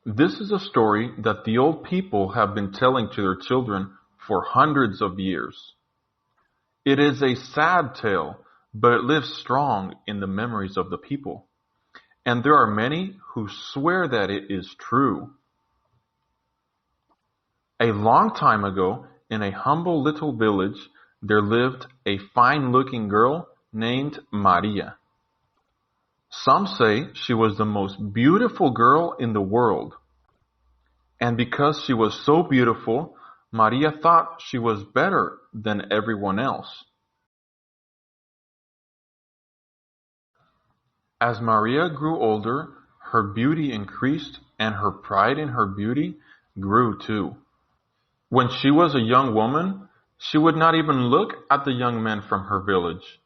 This is a story that the old people have been telling to their children for hundreds of years. It is a sad tale, but it lives strong in the memories of the people. And there are many who swear that it is true. A long time ago, in a humble little village, there lived a fine-looking girl named Maria. Some say she was the most beautiful girl in the world. And because she was so beautiful, Maria thought she was better than everyone else. As Maria grew older, her beauty increased and her pride in her beauty grew too. When she was a young woman, she would not even look at the young men from her village.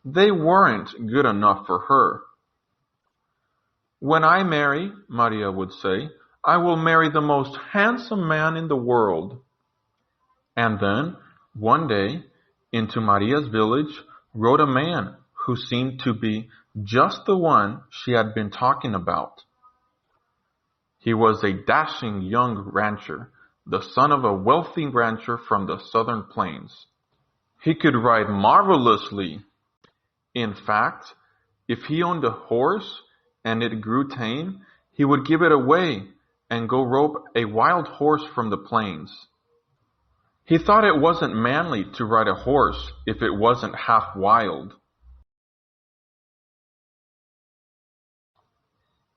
They weren't good enough for her. When I marry, Maria would say, I will marry the most handsome man in the world. And then, one day, into Maria's village rode a man who seemed to be just the one she had been talking about. He was a dashing young rancher, the son of a wealthy rancher from the southern plains. He could ride marvelously. In fact, if he owned a horse and it grew tame, he would give it away and go rope a wild horse from the plains. He thought it wasn't manly to ride a horse if it wasn't half wild.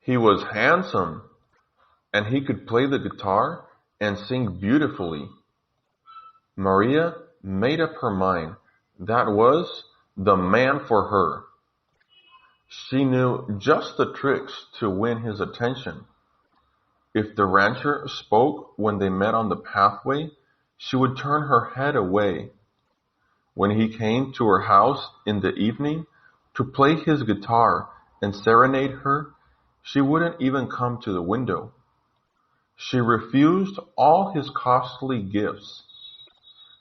He was handsome, and he could play the guitar and sing beautifully. Maria made up her mind that was the man for her. She knew just the tricks to win his attention. If the rancher spoke when they met on the pathway, she would turn her head away. When he came to her house in the evening to play his guitar and serenade her, she wouldn't even come to the window. She refused all his costly gifts.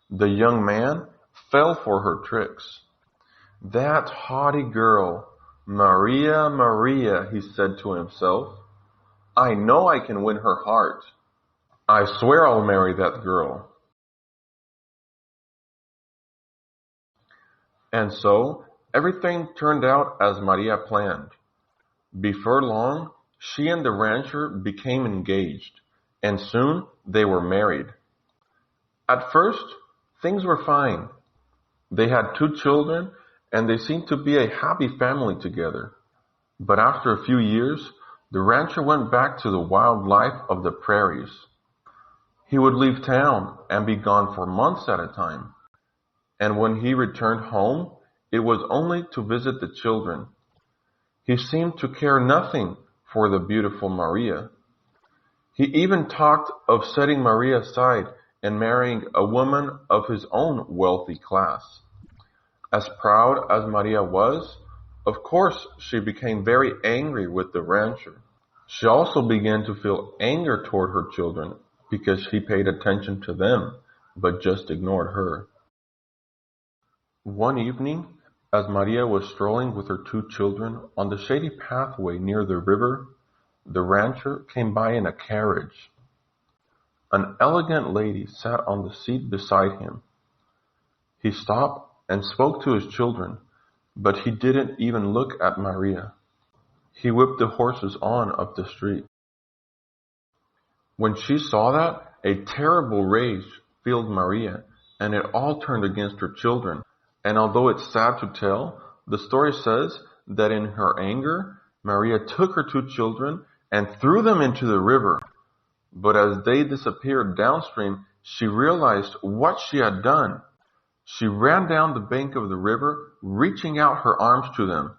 The young man fell for her tricks. That haughty girl, Maria, Maria, he said to himself. I know I can win her heart. I swear I'll marry that girl. And so, everything turned out as Maria planned. Before long, she and the rancher became engaged, and soon they were married. At first, things were fine. They had 2 children, and they seemed to be a happy family together. But after a few years, the rancher went back to the wild life of the prairies. He would leave town and be gone for months at a time. And when he returned home, it was only to visit the children. He seemed to care nothing for the beautiful Maria. He even talked of setting Maria aside and marrying a woman of his own wealthy class. As proud as Maria was, of course she became very angry with the rancher. She also began to feel anger toward her children because he paid attention to them, but just ignored her. One evening, as Maria was strolling with her 2 children on the shady pathway near the river, the rancher came by in a carriage. An elegant lady sat on the seat beside him. He stopped and spoke to his children, but he didn't even look at Maria. He whipped the horses on up the street. When she saw that, a terrible rage filled Maria, and it all turned against her children. And although it's sad to tell, the story says that in her anger, Maria took her 2 children and threw them into the river. But as they disappeared downstream, she realized what she had done. She ran down the bank of the river, reaching out her arms to them,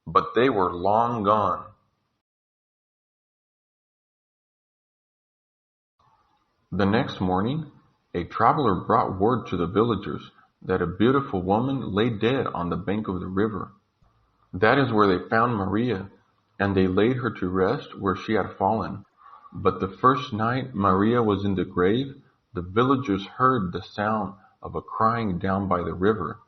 but they were long gone. The next morning, a traveler brought word to the villagers that a beautiful woman lay dead on the bank of the river. That is where they found Maria, and they laid her to rest where she had fallen. But the first night Maria was in the grave, the villagers heard the sound of a crying down by the river.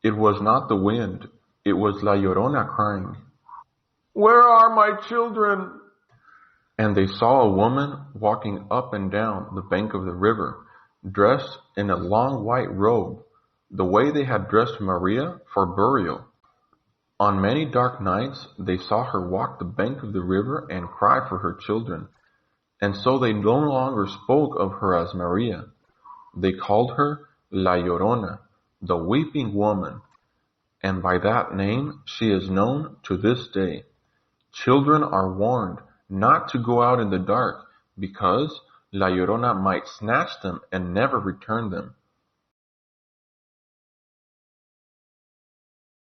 It was not the wind, it was La Llorona crying. Where are my children? And they saw a woman walking up and down the bank of the river, dressed in a long white robe, the way they had dressed Maria for burial. On many dark nights they saw her walk the bank of the river and cry for her children, and so they no longer spoke of her as Maria. They called her La Llorona, the weeping woman, and by that name she is known to this day. Children are warned not to go out in the dark, because La Llorona might snatch them and never return them.